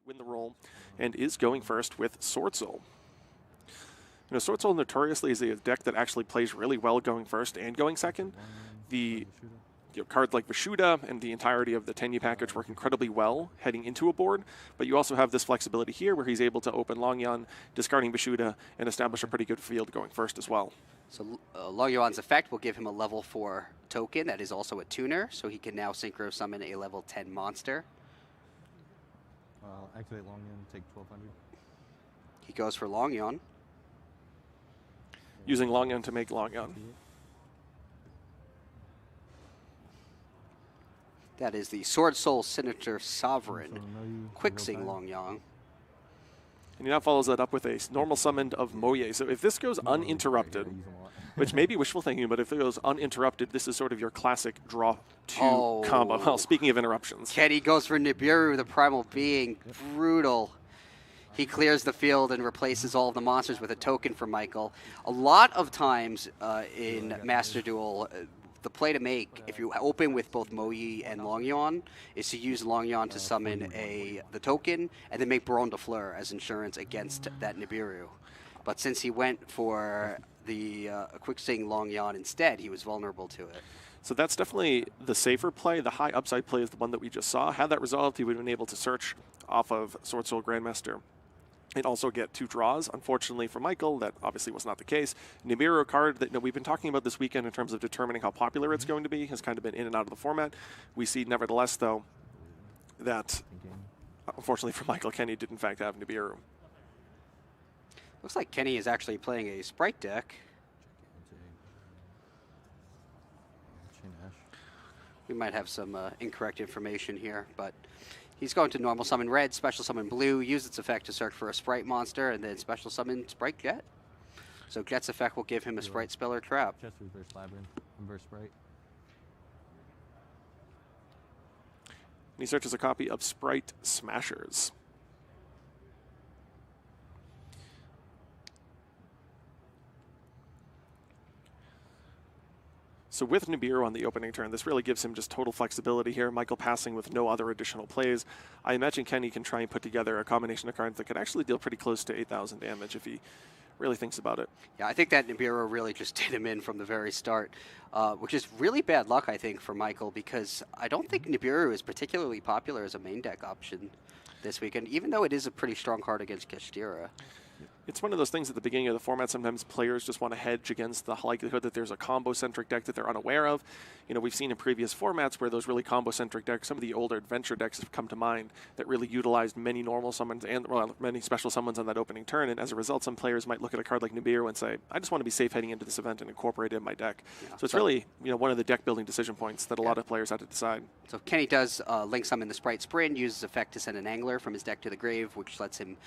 win the role and is going first with Swordsoul. You know, Swordsoul notoriously is a deck that actually plays really well going first and going second. The cards like Vishuda and the entirety of the Tenyi package work incredibly well heading into a board, but you also have this flexibility here where he's able to open Longyan, discarding Vishuda, and establish a pretty good field going first as well. So Longyan's effect will give him a level 4 token that is also a tuner, so he can now synchro summon a level 10 monster. Activate Longyan, take 1200. He goes for Longyan. Using Longyan to make Longyan. That is the Swordsoul Signature Sovereign. Quicksing Longyan. And he now follows that up with a normal summon of Moye. So if this goes uninterrupted, which may be wishful thinking, but if it goes uninterrupted, this is sort of your classic draw 2 combo. Well, speaking of interruptions. Kenny goes for Nibiru, the Primal Being. Brutal. He clears the field and replaces all of the monsters with a token for Michael. A lot of times in Master Duel, the play to make, if you open with both Moyi and Longyan, is to use Longyan to summon the token and then make Baron de Fleur as insurance against that Nibiru. But since he went for the Quicksing Longyan instead, he was vulnerable to it. So that's definitely the safer play. The high upside play is the one that we just saw. Had that resolved, he would have been able to search off of Swordsoul Grandmaster and also get 2 draws. Unfortunately for Michael, that obviously was not the case. Nibiru, a card that we've been talking about this weekend in terms of determining how popular it's going to be, has kind of been in and out of the format. We see, nevertheless, though, that unfortunately for Michael, Kenny did in fact have Nibiru. Looks like Kenny is actually playing a Spright deck. We might have some incorrect information here, but he's going to normal summon red, special summon blue, use its effect to search for a Spright monster, and then special summon Spright Jet. So Jet's effect will give him a Spright spell or trap. Just reverse Labyrinth, reverse Spright. And he searches a copy of Spright Smashers. So with Nibiru on the opening turn, this really gives him just total flexibility here. Michael passing with no other additional plays. I imagine Kenny can try and put together a combination of cards that could actually deal pretty close to 8,000 damage if he really thinks about it. Yeah, I think that Nibiru really just did him in from the very start, which is really bad luck, I think, for Michael, because I don't think Nibiru is particularly popular as a main deck option this weekend, even though it is a pretty strong card against Kashtira. It's one of those things at the beginning of the format, sometimes players just want to hedge against the likelihood that there's a combo-centric deck that they're unaware of. You know, we've seen in previous formats where those really combo-centric decks, some of the older adventure decks have come to mind that really utilized many normal summons and many special summons on that opening turn, and as a result, some players might look at a card like Nibiru and say, I just want to be safe heading into this event and incorporate it in my deck. Yeah, so it's really, you know, one of the deck-building decision points that a lot of players had to decide. So Kenny does link summon the Spright Sprint, uses effect to send an Angler from his deck to the grave, which lets him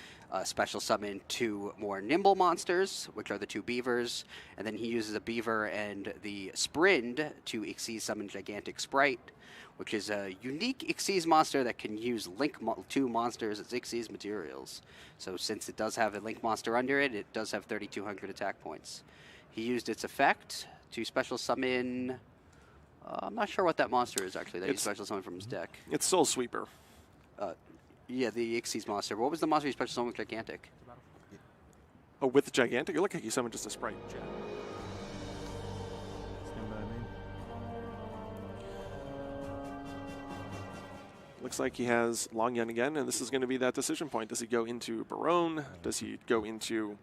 special summon 2 more nimble monsters, which are the 2 beavers, and then he uses a beaver and the Sprind to Xyz summon Gigantic Spright, which is a unique Xyz monster that can use link 2 monsters as Xyz materials. So since it does have a link monster under it, it does have 3,200 attack points. He used its effect to special summon, I'm not sure what that monster is actually, that he special summoned from his deck. It's Soul Sweeper. Yeah, the Xyz monster. What was the monster he special summoned with Gigantic? Oh, with Gigantic? It looked like you summoned just a Spright. Looks like he has Longyan again, and this is going to be that decision point. Does he go into Baron? Does he go into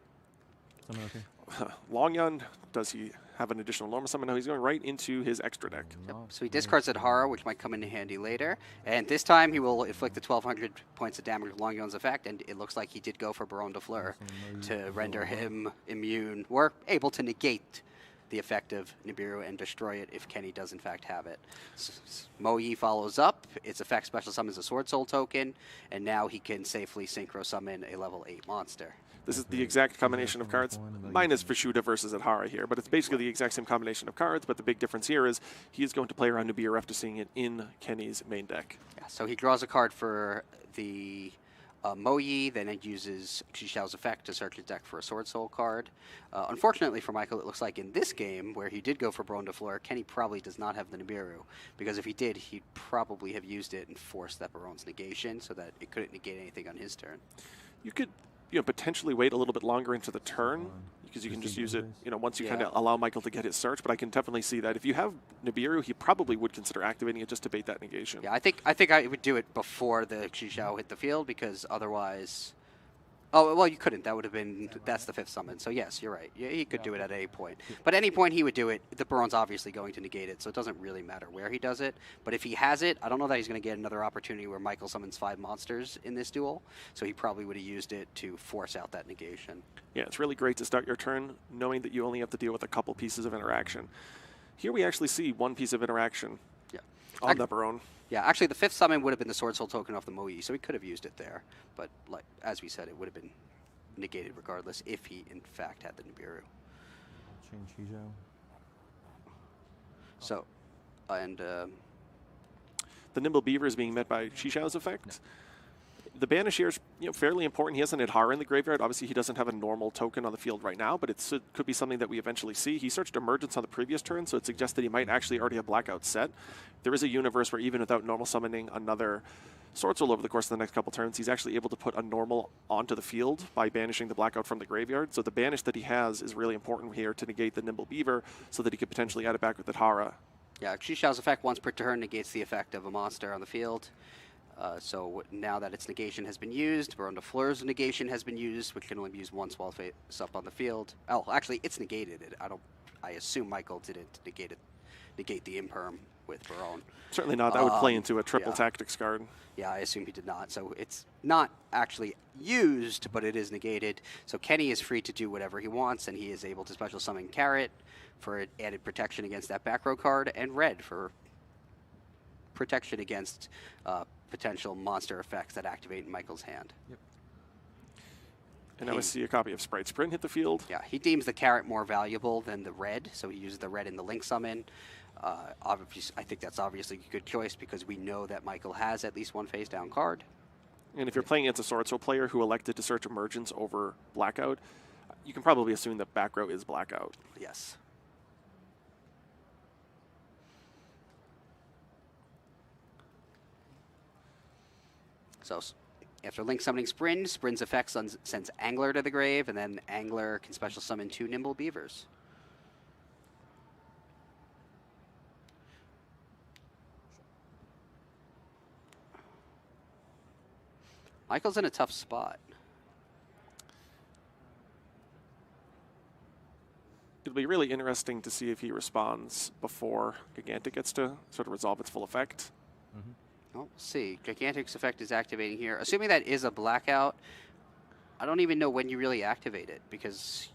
Longyan? Does he have an additional normal summon? No, he's going right into his extra deck. Yep. So he discards Adhara, which might come into handy later. And this time he will inflict the 1,200 points of damage with Longyan's effect, and it looks like he did go for Baron de Fleur to render him immune, or able to negate the effect of Nibiru and destroy it if Kenny does in fact have it. Moyi follows up. Its effect special summons a Swordsoul token, and now he can safely synchro summon a level 8 monster. This is the exact combination of cards, minus Vishuda versus Adhara here, but it's basically the exact same combination of cards, but the big difference here is he is going to play around Nibiru after seeing it in Kenny's main deck. Yeah, so he draws a card for the Moyi, then it uses Xishao's effect to search his deck for a Swordsoul card. Unfortunately for Michael, it looks like in this game, where he did go for Baron de Fleur, Kenny probably does not have the Nibiru, because if he did, he'd probably have used it and forced that Baron's negation so that it couldn't negate anything on his turn. You could potentially wait a little bit longer into the turn, because you can just use it, once you kind of allow Michael to get his search. But I can definitely see that if you have Nibiru, he probably would consider activating it just to bait that negation. Yeah, I think I would do it before the Xishao hit the field, because otherwise... Oh, well, you couldn't. That would have been... That's the 5th summon. So, yes, you're right. Yeah, he could do it at any point. But any point he would do it, the Baron's obviously going to negate it, so it doesn't really matter where he does it. But if he has it, I don't know that he's going to get another opportunity where Michael summons 5 monsters in this duel, so he probably would have used it to force out that negation. Yeah, it's really great to start your turn knowing that you only have to deal with a couple pieces of interaction. Here we actually see one piece of interaction on the Baron. Yeah, actually, the 5th summon would have been the Sword Soul token off the Moyi, so he could have used it there. But like as we said, it would have been negated regardless if he, in fact, had the Nibiru. Change Hijau. So, and... the Nimble Beaver is being met by Xishao's effect. The banish here is fairly important. He has an Adhara in the graveyard. Obviously, he doesn't have a normal token on the field right now, but it could be something that we eventually see. He searched Emergence on the previous turn, so it suggests that he might actually already have Blackout set. There is a universe where even without normal summoning another Swordsoul over the course of the next couple turns, he's actually able to put a normal onto the field by banishing the Blackout from the graveyard. So the banish that he has is really important here to negate the Nimble Beaver so that he could potentially add it back with Adhara. Yeah, Xishao's effect once per turn negates the effect of a monster on the field. So now that its negation has been used, Baron de Fleur's negation has been used, which can only be used once while face up on the field. Oh, actually, it's negated. I assume Michael didn't negate the imperm with Baron. Certainly not. That would play into a triple tactics card. Yeah, I assume he did not. So it's not actually used, but it is negated. So Kenny is free to do whatever he wants, and he is able to special summon Carrot for added protection against that back row card, and Red for protection against potential monster effects that activate in Michael's hand. Yep. And now we see a copy of Spright Sprint hit the field. Yeah, he deems the Carrot more valuable than the Red, so he uses the Red in the Link Summon. Obviously, I think that's obviously a good choice because we know that Michael has at least one face-down card. And if you're playing against a Swordsoul player who elected to search Emergence over Blackout, you can probably assume that back row is Blackout. Yes. So after Link summoning Sprin, Sprin's effect sends Angler to the grave, and then Angler can special summon 2 Nimble Beavers. Michael's in a tough spot. It'll be really interesting to see if he responds before Gigantic gets to sort of resolve its full effect. Mm-hmm. Well, we'll see. Gigantic's effect is activating here. Assuming that is a Blackout, I don't even know when you really activate it, because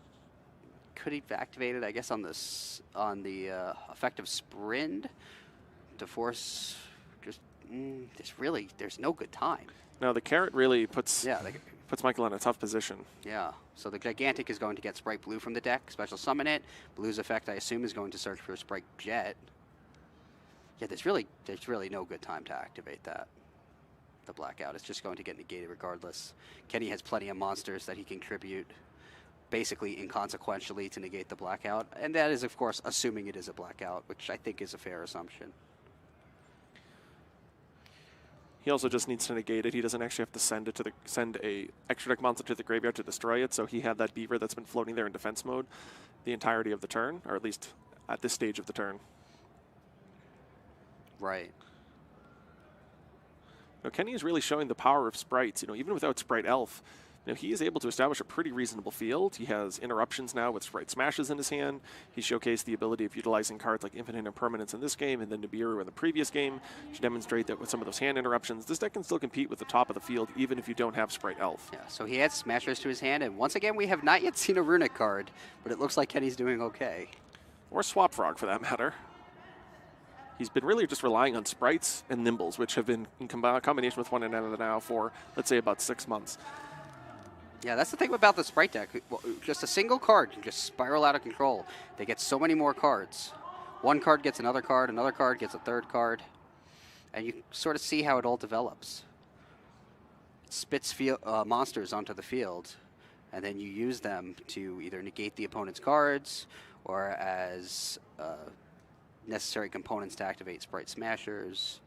could he activate it, I guess, on the effect of Sprind to force just... there's no good time. No, the Carrot really puts Michael in a tough position. Yeah, so the Gigantic is going to get Spright Blue from the deck, special summon it. Blue's effect, I assume, is going to search for Spright Jet. Yeah, there's really no good time to activate that. The Blackout. It's just going to get negated regardless. Kenny has plenty of monsters that he can tribute basically inconsequentially to negate the Blackout. And that is, of course, assuming it is a Blackout, which I think is a fair assumption. He also just needs to negate it. He doesn't actually have to send a extra deck monster to the graveyard to destroy it. So he had that Beaver that's been floating there in defense mode the entirety of the turn, or at least at this stage of the turn. Right. Now, Kenny is really showing the power of sprites. Even without Spright Elf, he is able to establish a pretty reasonable field. He has interruptions now with Spright Smashes in his hand. He showcased the ability of utilizing cards like Infinite Impermanence in this game and then Nibiru in the previous game to demonstrate that with some of those hand interruptions, this deck can still compete with the top of the field even if you don't have Spright Elf. Yeah, so he adds Smashers to his hand, and once again, we have not yet seen a Runic card, but it looks like Kenny's doing okay. Or Swap Frog, for that matter. He's been really just relying on Sprites and Nimbles, which have been in combination with one another now for, let's say, about 6 months. Yeah, that's the thing about the Spright deck. Just a single card can just spiral out of control. They get so many more cards. One card gets another card gets a third card, and you sort of see how it all develops. spits monsters onto the field, and then you use them to either negate the opponent's cards or as necessary components to activate Spright Smashers,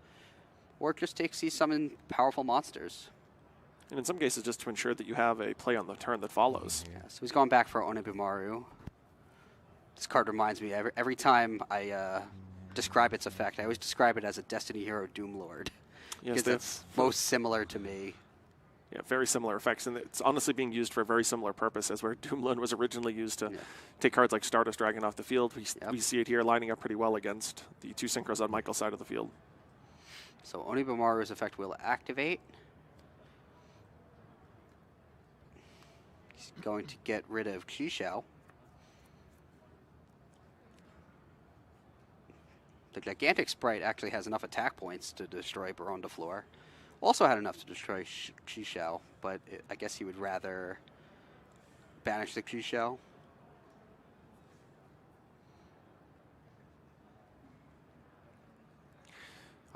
or just to summon powerful monsters. And in some cases, just to ensure that you have a play on the turn that follows. Yeah, so he's going back for Onibimaru. This card reminds me, every time I describe its effect, I always describe it as a Destiny Hero Doomlord. Yes, Because that's most similar to me. Yeah, very similar effects, and it's honestly being used for a very similar purpose as where Doomlord was originally used to take cards like Stardust Dragon off the field. We see it here lining up pretty well against the 2 synchros on Michael's side of the field. So Onibimaru's effect will activate. He's going to get rid of Qishao. The gigantic Spright actually has enough attack points to destroy Baron de Fleur. Also had enough to destroy Qishao, but I guess he would rather banish the Qishao.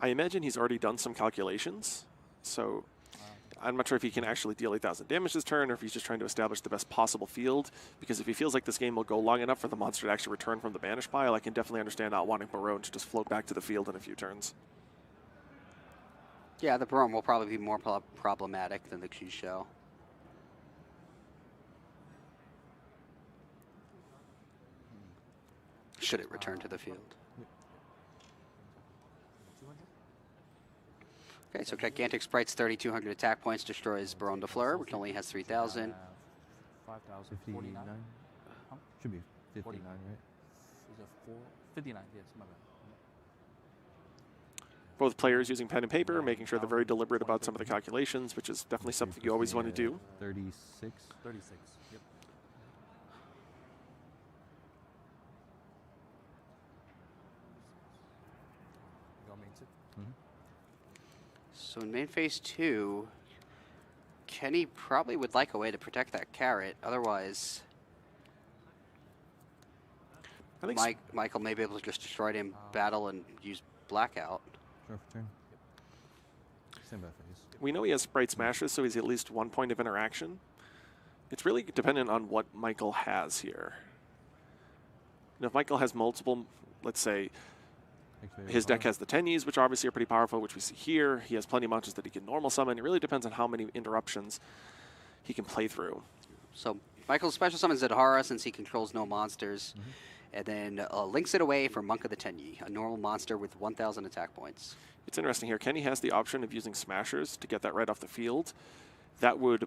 I imagine he's already done some calculations, so I'm not sure if he can actually deal 8,000 damage this turn or if he's just trying to establish the best possible field, because if he feels like this game will go long enough for the monster to actually return from the banish pile, I can definitely understand not wanting Baron to just float back to the field in a few turns. Yeah, the Baron will probably be more problematic than the Qishao. Should it return to the field? Okay, so gigantic Spright's 3,200 attack points destroys Baron de Fleur, which only has 3,000. 59? Should be 59, right? Is it 59, yes, my bad. Both players using pen and paper, making sure they're very deliberate about some of the calculations, which is definitely something you always want to do. 36? 36, yep. Go main tip. So in main phase 2, Kenny probably would like a way to protect that carrot. Otherwise, I think Michael may be able to just destroy it in battle and use Blackout. Draw for turn. Same by phase. we know he has Spright Smashers, so he's at least 1 point of interaction. It's really dependent on what Michael has here. You know, if Michael has multiple, let's say, his deck has the Tenyis, which obviously are pretty powerful, which we see here. He has plenty of monsters that he can normal summon. It really depends on how many interruptions he can play through. So Michael special summons Zedhara since he controls no monsters, and then links it away for Monk of the Tenyi, a normal monster with 1,000 attack points. It's interesting here. Kenny has the option of using Smashers to get that right off the field. That would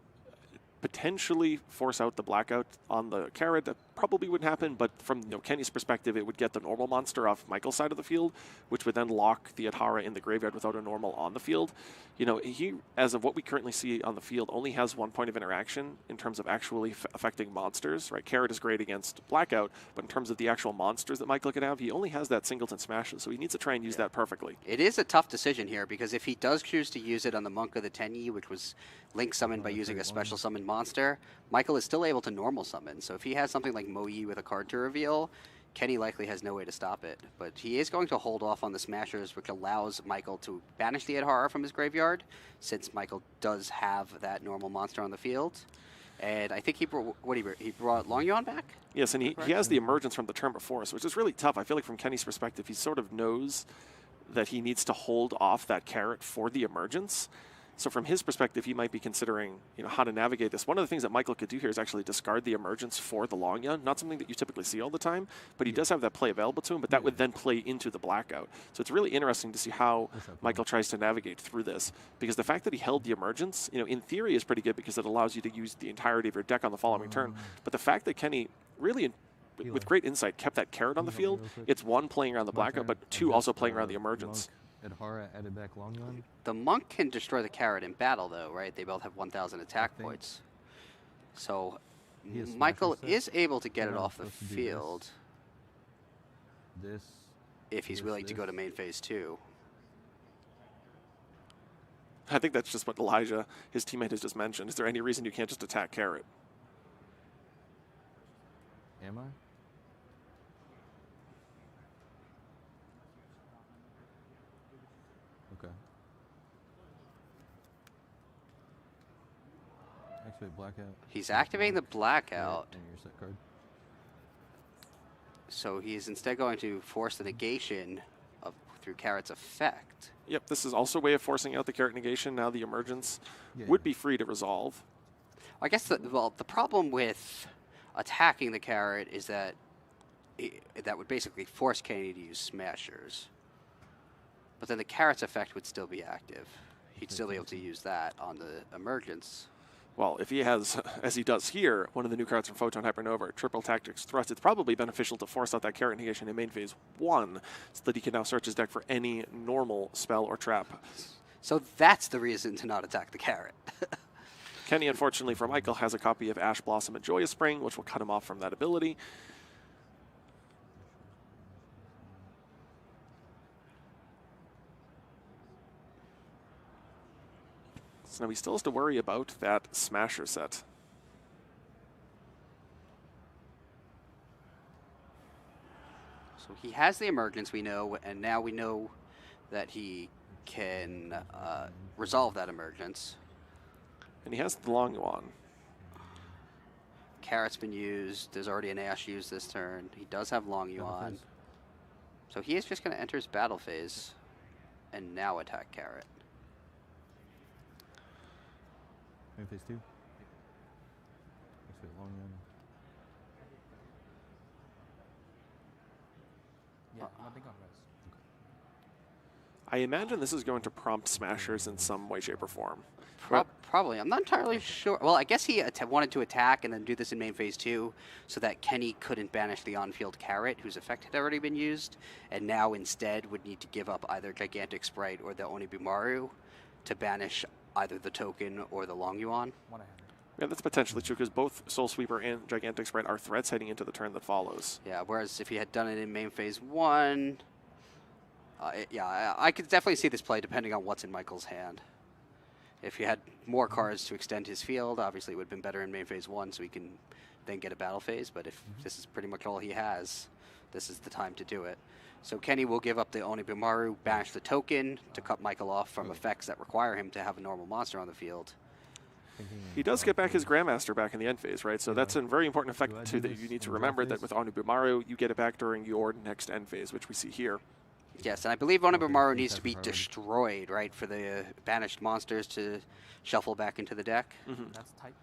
potentially force out the blackout on the carrot. That probably wouldn't happen, but from Kenny's perspective, it would get the normal monster off Michael's side of the field, which would then lock the Adhara in the graveyard without a normal on the field. You know, he, as of what we currently see on the field, only has 1 point of interaction in terms of actually affecting monsters, right? Carrot is great against blackout, but in terms of the actual monsters that Michael can have, he only has that singleton smashes, so he needs to try and use that perfectly. It is a tough decision here, because if he does choose to use it on the Monk of the Tenyi, which was link summoned by using a special summon monster, Michael is still able to normal summon. So if he has something like Moyi with a card to reveal, Kenny likely has no way to stop it. But he is going to hold off on the Smashers, which allows Michael to banish the Adhara from his graveyard, since Michael does have that normal monster on the field. And I think he brought, he brought Long Yuan back? Yes, and he has the emergence from the turn before, so which is really tough. I feel like from Kenny's perspective, he sort of knows that he needs to hold off that carrot for the emergence. So from his perspective, he might be considering, how to navigate this. One of the things that Michael could do here is actually discard the emergence for the Long Yuan. Not something that you typically see all the time, but he does have that play available to him, but that would then play into the blackout. So it's really interesting to see how Michael tries to navigate through this, because the fact that he held the emergence, in theory is pretty good because it allows you to use the entirety of your deck on the following turn. But the fact that Kenny really, with great insight, kept that carrot on the field, it's one, playing around the blackout, but two, also playing around the emergence. Adhara added back Long Yuan. The Monk can destroy the carrot in battle, though, right? They both have 1,000 attack points. So Michael is able to get it off the field if he's willing to go to main phase 2. I think that's just what Elijah, his teammate, has just mentioned. Is there any reason you can't just attack carrot? Am I? Okay. Activate blackout. He's activating the blackout. And your set card. So he's instead going to force the negation of through Carrot's effect. Yep, this is also a way of forcing out the carrot negation. Now the emergence Yeah, would be free to resolve. I guess the problem with attacking the carrot is that that would basically force Kenny to use smashers. But then the carrot's effect would still be active. He'd still be able to use that on the emergence. Well, if he has, as he does here, one of the new cards from Photon Hypernova, Triple Tactics Thrust, it's probably beneficial to force out that carrot negation in main phase 1 so that he can now search his deck for any normal spell or trap. So that's the reason to not attack the carrot. Kenny, unfortunately for Michael, has a copy of Ash Blossom and Joyous Spring, which will cut him off from that ability. So now he still has to worry about that Smasher set. So he has the emergence, we know, and now we know that he can resolve that emergence. And he has the Long Yuan. Carrot's been used. There's already an Ash used this turn. He does have Long Battle Yuan. phase. So he is just going to enter his battle phase and now attack Carrot. Main phase 2. Activate long one. Yeah, nothing on res. I imagine this is going to prompt Smashers in some way, shape, or form. Probably. I'm not entirely sure. Well, I guess he wanted to attack and then do this in main phase 2 so that Kenny couldn't banish the on-field Carrot, whose effect had already been used, and now instead would need to give up either Gigantic Spright or the Onibumaru to banish either the token or the Long Yuan. One ahead. Yeah, that's potentially true because both Soul Sweeper and Gigantic Spright are threats heading into the turn that follows. Yeah, whereas if he had done it in main phase 1, I could definitely see this play depending on what's in Michael's hand. If he had more cards to extend his field, obviously it would have been better in main phase 1 so he can then get a battle phase, but if this is pretty much all he has, this is the time to do it. So Kenny will give up the Onibumaru, banish the token to cut Michael off from effects that require him to have a normal monster on the field. He does get back his Grandmaster back in the end phase, right? So that's a very important effect too that you need to remember, that with Onibumaru, you get it back during your next end phase, which we see here. Yes, and I believe Onibumaru needs to be destroyed, right, for the banished monsters to shuffle back into the deck. That's tight.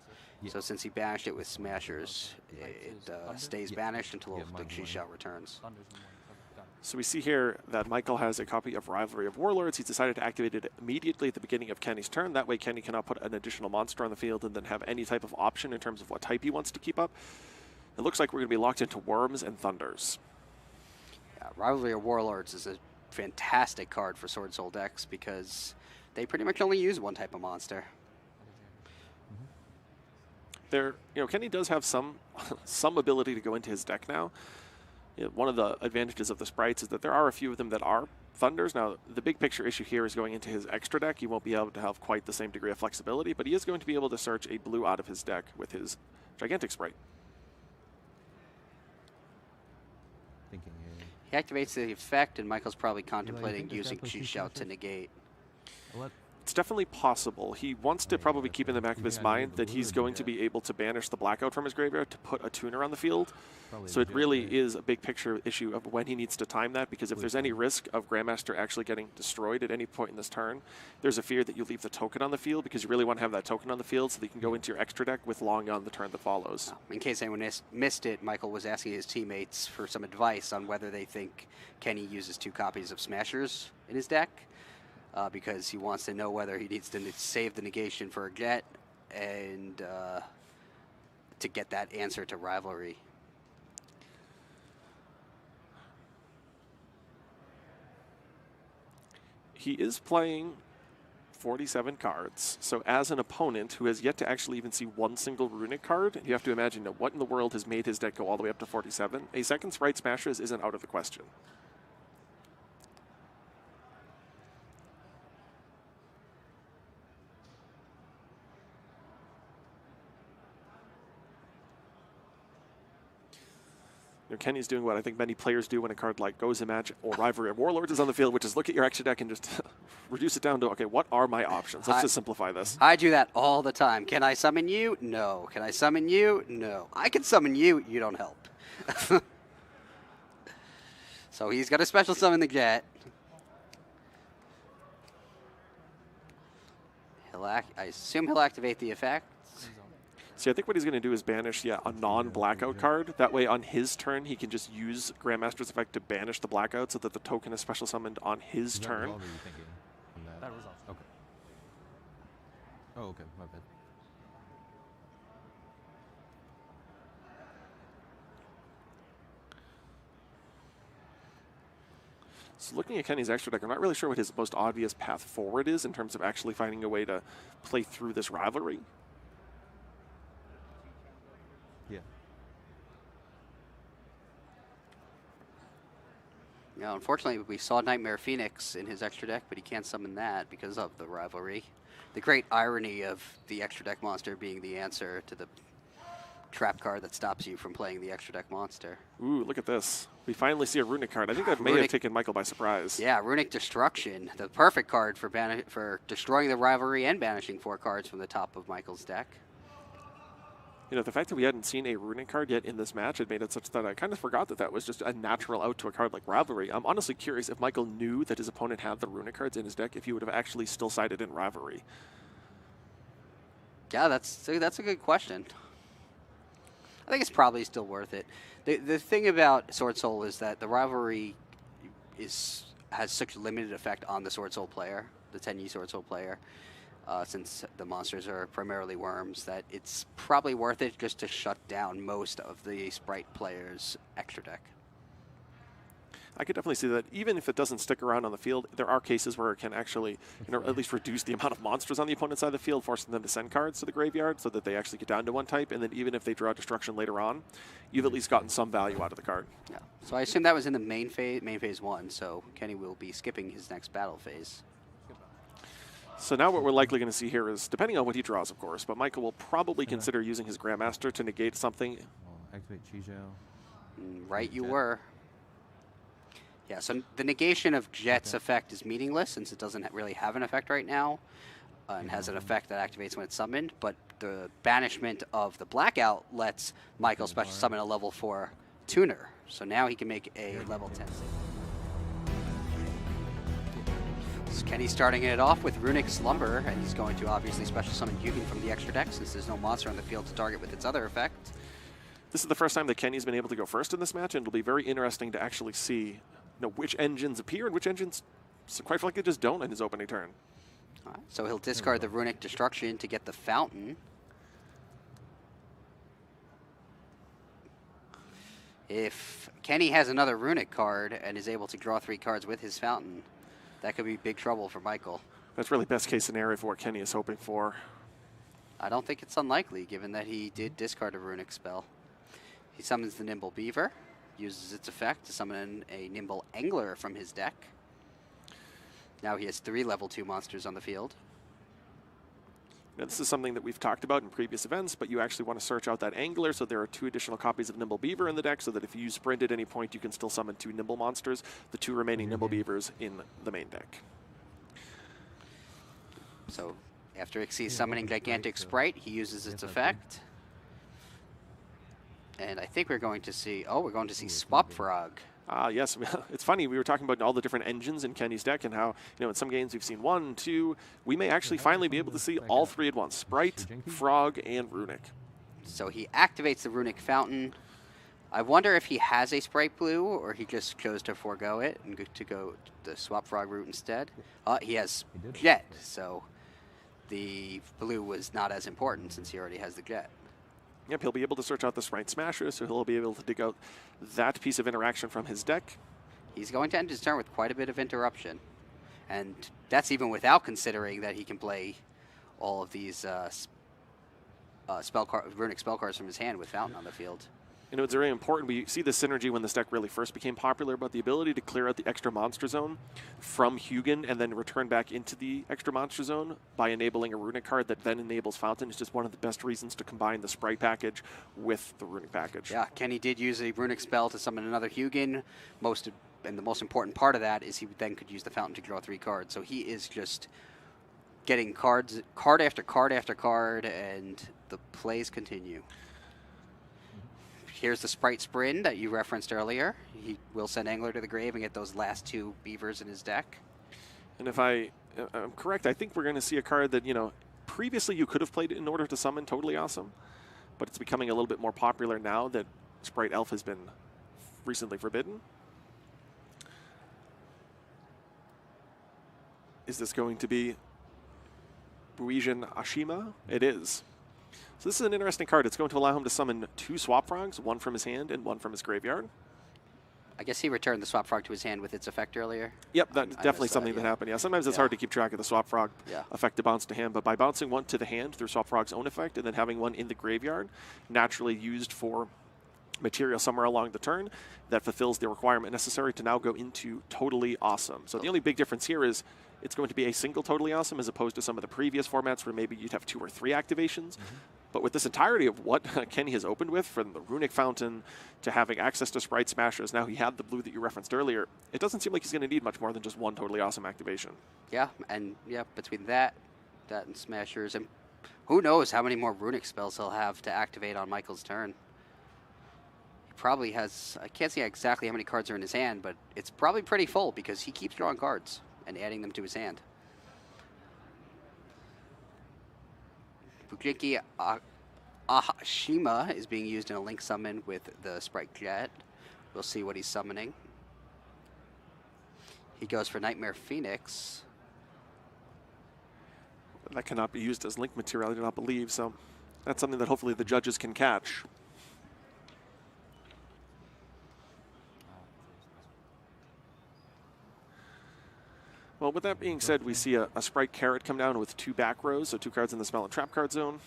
Sir. So since he banished it with Smashers, it stays banished until the She-Shot returns. Thunder's in one. Got it. So we see here that Michael has a copy of Rivalry of Warlords. He's decided to activate it immediately at the beginning of Kenny's turn. That way Kenny cannot put an additional monster on the field and then have any type of option in terms of what type he wants to keep up. It looks like we're going to be locked into Worms and Thunders. Yeah, Rivalry of Warlords is a fantastic card for Sword Soul decks because they pretty much only use one type of monster. There, Kenny does have some ability to go into his deck now. One of the advantages of the Sprites is that there are a few of them that are Thunders. Now, the big picture issue here is going into his extra deck. He won't be able to have quite the same degree of flexibility, but he is going to be able to search a blue out of his deck with his Gigantic Spright. Thinking here. He activates the effect, and Michael's probably contemplating think this guy using plays two She-Shout to Smashers? negate. What? It's definitely possible. He wants to probably keep in the back of his mind that he's going to be able to banish the Blackout from his graveyard to put a tuner on the field. So it really is a big picture issue of when he needs to time that, because if there's any risk of Grandmaster actually getting destroyed at any point in this turn, there's a fear that you leave the token on the field because you really want to have that token on the field so that you can go into your extra deck with Long on the turn that follows. In case anyone missed it, Michael was asking his teammates for some advice on whether they think Kenny uses 2 copies of Smashers in his deck, because he wants to know whether he needs to save the negation for a get and to get that answer to Rivalry. He is playing 47 cards, so as an opponent who has yet to actually even see one single Runic card, you have to imagine what in the world has made his deck go all the way up to 47. A second Spright Smashers isn't out of the question. Kenny's doing what I think many players do when a card like Goes Imagine or Rivalry of Warlords is on the field, which is look at your extra deck and just reduce it down to, okay, what are my options? Let's just simplify this. I do that all the time. Can I summon you? No. Can I summon you? No. I can summon you. You don't help. So he's got to special summon the Jet. I assume he'll activate the effect. See, I think what he's going to do is banish, a non-blackout card. That way, on his turn, he can just use Grandmaster's effect to banish the blackout so that the token is special summoned on his turn. What were you thinking from that? That resolves. Okay. Oh, okay. My bad. So looking at Kenny's extra deck, I'm not really sure what his most obvious path forward is in terms of actually finding a way to play through this rivalry. Yeah. Yeah, unfortunately, we saw Nightmare Phoenix in his extra deck, but he can't summon that because of the rivalry. The great irony of the extra deck monster being the answer to the trap card that stops you from playing the extra deck monster. Ooh, look at this. We finally see a Runic card. I think that may have taken Michael by surprise. Yeah, Runic Destruction, the perfect card for destroying the rivalry and banishing 4 cards from the top of Michael's deck. You know, the fact that we hadn't seen a Runic card yet in this match had made it such that I kind of forgot that that was just a natural out to a card like Rivalry. I'm honestly curious if Michael knew that his opponent had the Runic cards in his deck, if he would have actually still sided in Rivalry. Yeah, that's a good question. I think it's probably still worth it. The thing about Sword Soul is that the rivalry has such a limited effect on the Sword Soul player, the Tenyi Swordsoul player, since the monsters are primarily worms, that it's probably worth it just to shut down most of the Spright players' extra deck. I could definitely see that. Even if it doesn't stick around on the field, there are cases where it can actually, at least reduce the amount of monsters on the opponent's side of the field, forcing them to send cards to the graveyard so that they actually get down to one type. And then even if they draw destruction later on, you've at least gotten some value out of the card. Yeah. So I assume that was in the main phase 1. So Kenny will be skipping his next battle phase. So now what we're likely going to see here is, depending on what he draws, of course, but Michael will probably consider using his Grandmaster to negate something. I'll activate Chizhou. Right, you were. Yeah, so the negation of Jet's effect is meaningless since it doesn't really have an effect right now and has an effect that activates when it's summoned, but the banishment of the blackout lets Michael special summon a level 4 tuner. So now he can make a level 10. So Kenny's starting it off with Runic Slumber, and he's going to obviously special summon Hugin from the extra deck since there's no monster on the field to target with its other effect. This is the first time that Kenny's been able to go first in this match, and it'll be very interesting to actually see which engines appear and which engines, quite frankly, just don't in his opening turn. All right, so he'll discard the Runic Destruction to get the Fountain. If Kenny has another Runic card and is able to draw 3 cards with his Fountain, that could be big trouble for Michael. That's really best case scenario for what Kenny is hoping for. I don't think it's unlikely, given that he did discard a Runic spell. He summons the Nimble Beaver, uses its effect to summon a Nimble Angler from his deck. Now he has 3 level 2 monsters on the field. Now, this is something that we've talked about in previous events, but you actually want to search out that Angler, so there are 2 additional copies of Nimble Beaver in the deck, so that if you sprint at any point, you can still summon 2 Nimble monsters, the 2 remaining Nimble Beavers in the main deck. So after summoning Gigantic Spright, he uses its effect. And I think we're going to see, Swap Frog. Yes, it's funny, we were talking about all the different engines in Kenny's deck and how, in some games we've seen 1, 2, we may actually finally be able to see all 3 at once, Spright, Frog, and Runic. So he activates the Runic Fountain. I wonder if he has a Spright Blue, or he just chose to forego it and to go the Swap Frog route instead. He has Jet, so the blue was not as important since he already has the Jet. Yep, he'll be able to search out the Spright Smasher, so he'll be able to dig out that piece of interaction from his deck. He's going to end his turn with quite a bit of interruption. And that's even without considering that he can play all of these Runic spell cards from his hand with Fountain on the field. It's very important. We see the synergy when this deck really first became popular about the ability to clear out the extra monster zone from Hugin and then return back into the extra monster zone by enabling a Runic card that then enables Fountain. It's just one of the best reasons to combine the Spright package with the Runic package. Yeah, Kenny did use a Runic spell to summon another Hugin. Most and the most important part of that is he then could use the fountain to draw 3 cards. So he is just getting card after card after card, and the plays continue. Here's the Spright Sprint that you referenced earlier. He will send Angler to the grave and get those last 2 beavers in his deck. And if I'm correct, I think we're going to see a card that, you know, previously you could have played it in order to summon Totally Awesome, but it's becoming a little bit more popular now that Spright Elf has been recently forbidden. Is this going to be Buijin Ashima? It is. So this is an interesting card. It's going to allow him to summon 2 Swap Frogs, 1 from his hand and 1 from his graveyard. I guess he returned the Swap Frog to his hand with its effect earlier. Yep, that's definitely something that yeah. happened. Yeah, sometimes it's hard to keep track of the Swap Frog effect to bounce to hand, but by bouncing 1 to the hand through Swap Frog's own effect and then having 1 in the graveyard, naturally used for material somewhere along the turn, that fulfills the requirement necessary to now go into Totally Awesome. So the only big difference here is it's going to be a single Totally Awesome as opposed to some of the previous formats where maybe you'd have 2 or 3 activations. But with this entirety of what Kenny has opened with, from the Runic Fountain to having access to Spright Smashers, now he had the blue that you referenced earlier, it doesn't seem like he's going to need much more than just 1 Totally Awesome activation. Yeah, and yeah, between that and Smashers, and who knows how many more Runic spells he'll have to activate on Michael's turn. He probably has, I can't see exactly how many cards are in his hand, but it's probably pretty full because he keeps drawing cards and adding them to his hand. Bujinki Ashima is being used in a link summon with the Spright Jet. We'll see what he's summoning. He goes for Nightmare Phoenix. That cannot be used as link material, I do not believe, so that's something that hopefully the judges can catch. Well, with that being said, we see a Spright Carrot come down with 2 back rows, so 2 cards in the Smell and Trap card zone.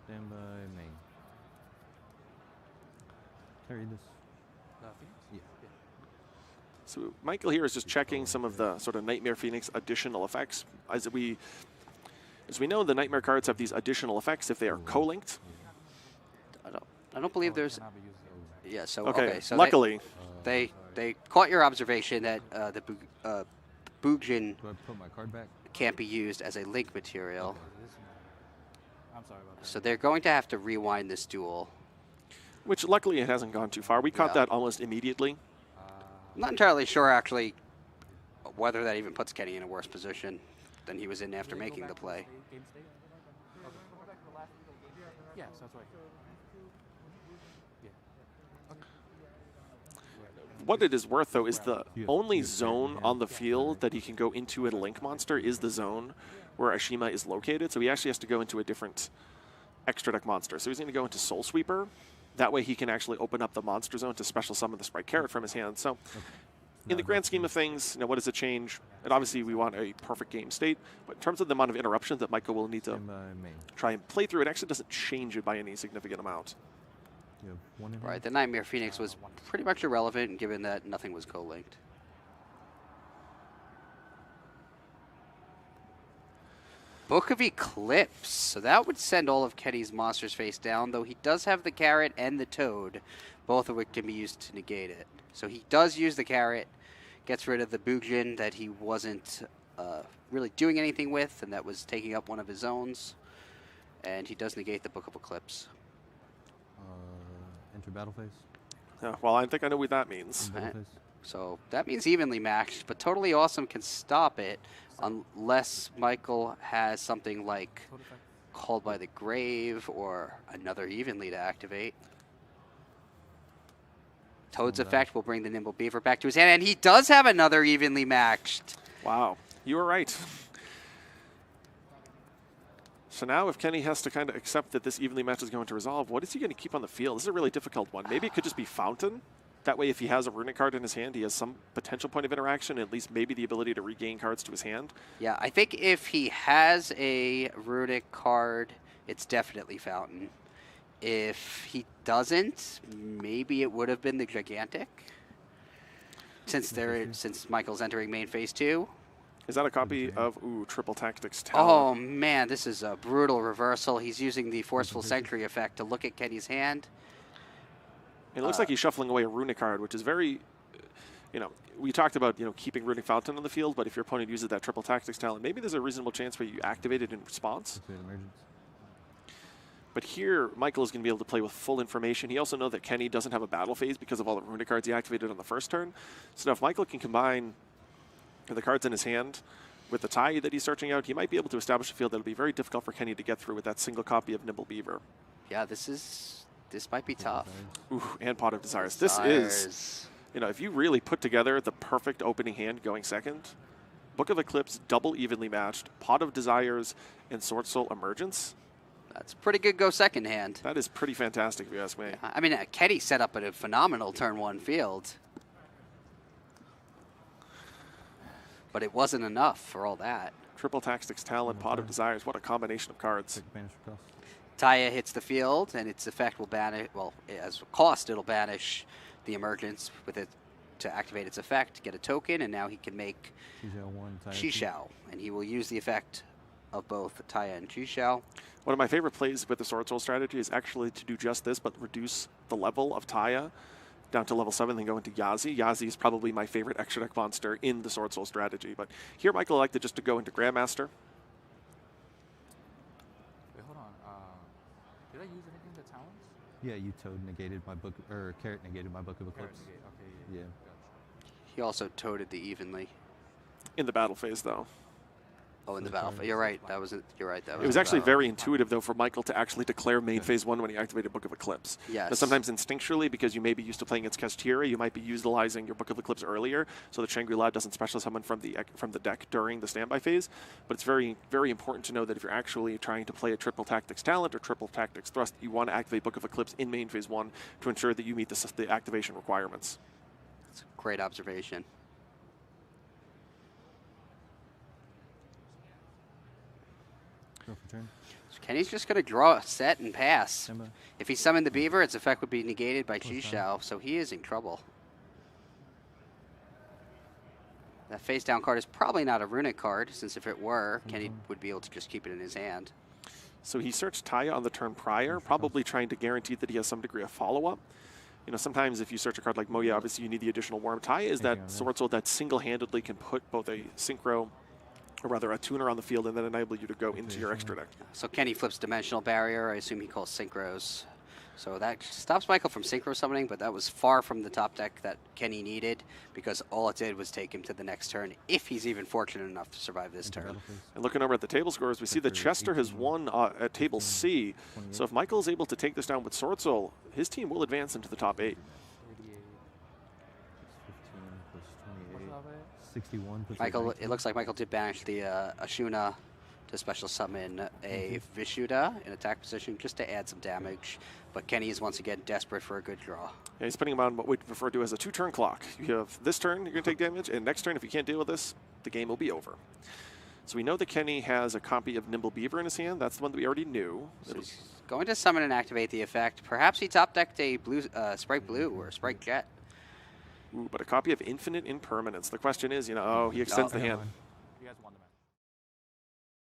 Stand by main. Carry this. Yeah. So Michael here is just checking some of the sort of Nightmare Phoenix additional effects. As we know, the Nightmare cards have these additional effects if they are co-linked. I don't believe there's. Yeah. So okay. So luckily, they caught your observation that the Bujin Do I put my card back? can't be used as a link material. Okay. I'm sorry about that. So they're going to have to rewind this duel. which luckily it hasn't gone too far. We caught that almost immediately. I'm not entirely sure, actually, whether that even puts Kenny in a worse position than he was in after making the play. Yes, that's right. What it is worth, though, is the only zone on the field that he can go into at a Link monster is the zone where Ashima is located. So he actually has to go into a different extra deck monster. So he's going to go into Soul Sweeper. That way he can actually open up the monster zone to special summon the Spright Carrot from his hand. So in the grand scheme of things, what does it change? And obviously we want a perfect game state. But in terms of the amount of interruptions that Michael will need to try and play through, it actually doesn't change it by any significant amount. Right, the Nightmare Phoenix was pretty much irrelevant given that nothing was co-linked. Book of Eclipse. So that would send all of Kenny's monsters face down, though he does have the carrot and the toad, both of which can be used to negate it. So he does use the carrot, gets rid of the Bujin that he wasn't really doing anything with, and that was taking up one of his zones. And he does negate the Book of Eclipse. Enter battle phase. Well, I think I know what that means. So that means evenly matched, but Totally Awesome can stop it unless Michael has something like Called by the Grave or another evenly to activate. Toad's effect will bring the Nimble Beaver back to his hand, and he does have another evenly matched. Wow, you were right. So now if Kenny has to kind of accept that this evenly match is going to resolve, what is he going to keep on the field? This is a really difficult one. Maybe it could just be Fountain. That way, if he has a Runic card in his hand, he has some potential point of interaction, at least maybe the ability to regain cards to his hand. Yeah, I think if he has a Runic card, it's definitely Fountain. If he doesn't, maybe it would have been the Gigantic. Since Michael's entering main phase 2. Is that a copy of, Triple Tactics Tower? Oh, man, this is a brutal reversal. He's using the Forceful Sentry effect to look at Kenny's hand. It looks like he's shuffling away a Runic card, which is very... you know, we talked about, you know, keeping Runic Fountain on the field, but if your opponent uses that triple tactics talent, maybe there's a reasonable chance where you activate it in response. Activate emergence. But here, Michael is going to be able to play with full information. He also knows that Kenny doesn't have a battle phase because of all the Runic cards he activated on the first turn. So now if Michael can combine the cards in his hand with the tie that he's searching out, he might be able to establish a field that will be very difficult for Kenny to get through with that single copy of Nimble Beaver. Yeah, this might be tough. Ooh, and Pot of Desires. This is, you know, if you really put together the perfect opening hand going second, Book of Eclipse, double evenly matched, Pot of Desires, and Swordsoul Emergence. That's pretty good go second hand. That is pretty fantastic, if you ask me. I mean, Kenny set up a phenomenal turn one field. But it wasn't enough for all that. Triple Tactics Talent, Pot of Desires. What a combination of cards. Taya hits the field, and its effect will banish, well, as a cost, it'll banish the emergence with it to activate its effect, get a token, and now he can make Shishao, and he will use the effect of both Taya and Shishao. One of my favorite plays with the Swordsoul strategy is actually to do just this, but reduce the level of Taya down to level 7, then go into Yazi. Yazi is probably my favorite extra deck monster in the Swordsoul strategy. But here, Michael elected just to go into Grandmaster. Wait, hold on. Did I use anything to talents? Yeah, you Toad negated my book, or Carrot negated my Book of Eclipse. Okay, Yeah. Gotcha. He also toted the evenly. In the battle phase, though. Oh, in the battlefield. You're right. That was it. You're right. That was. It was actually very intuitive, though, for Michael to actually declare main phase 1 when he activated Book of Eclipse. Yes. Now, sometimes instinctually, because you may be used to playing against Kastira, you might be utilizing your Book of Eclipse earlier, so that Shangri-La doesn't special summon from the deck during the standby phase. But it's very, very important to know that if you're actually trying to play a triple tactics talent or triple tactics thrust, you want to activate Book of Eclipse in main phase 1 to ensure that you meet the activation requirements. That's a great observation. Go for turn. So Kenny's just going to draw a set and pass. Standby. If he summoned the beaver, its effect would be negated by Shishao, so he is in trouble. That face down card is probably not a runic card, since if it were, Kenny would be able to just keep it in his hand. So he searched Taya on the turn prior, probably trying to guarantee that he has some degree of follow-up. You know, sometimes if you search a card like Moya, obviously you need the additional worm. Taya is that Swordsoul that single-handedly can put both a synchro, or rather a tuner on the field, and then enable you to go into your extra deck. So Kenny flips Dimensional Barrier. I assume he calls Synchros. So that stops Michael from Synchro summoning, but that was far from the top deck that Kenny needed, because all it did was take him to the next turn, if he's even fortunate enough to survive this turn. And looking over at the table scores, we see that Chester has won at table C. So if Michael is able to take this down with Swordsoul, his team will advance into the top 8. 61 plus Michael, it looks like Michael did banish the Ashuna to special summon a Vishuda in attack position just to add some damage. But Kenny is once again desperate for a good draw. Yeah, he's putting him on what we refer to as a 2-turn clock. You have this turn, you're going to take damage, and next turn, if you can't deal with this, the game will be over. So we know that Kenny has a copy of Nimble Beaver in his hand. That's the one that we already knew. So he's going to summon and activate the effect. Perhaps he top decked a blue, Spright Blue or Spright Jet. Ooh, but a copy of Infinite Impermanence. The question is, you know, he extends the hand. You guys won the match.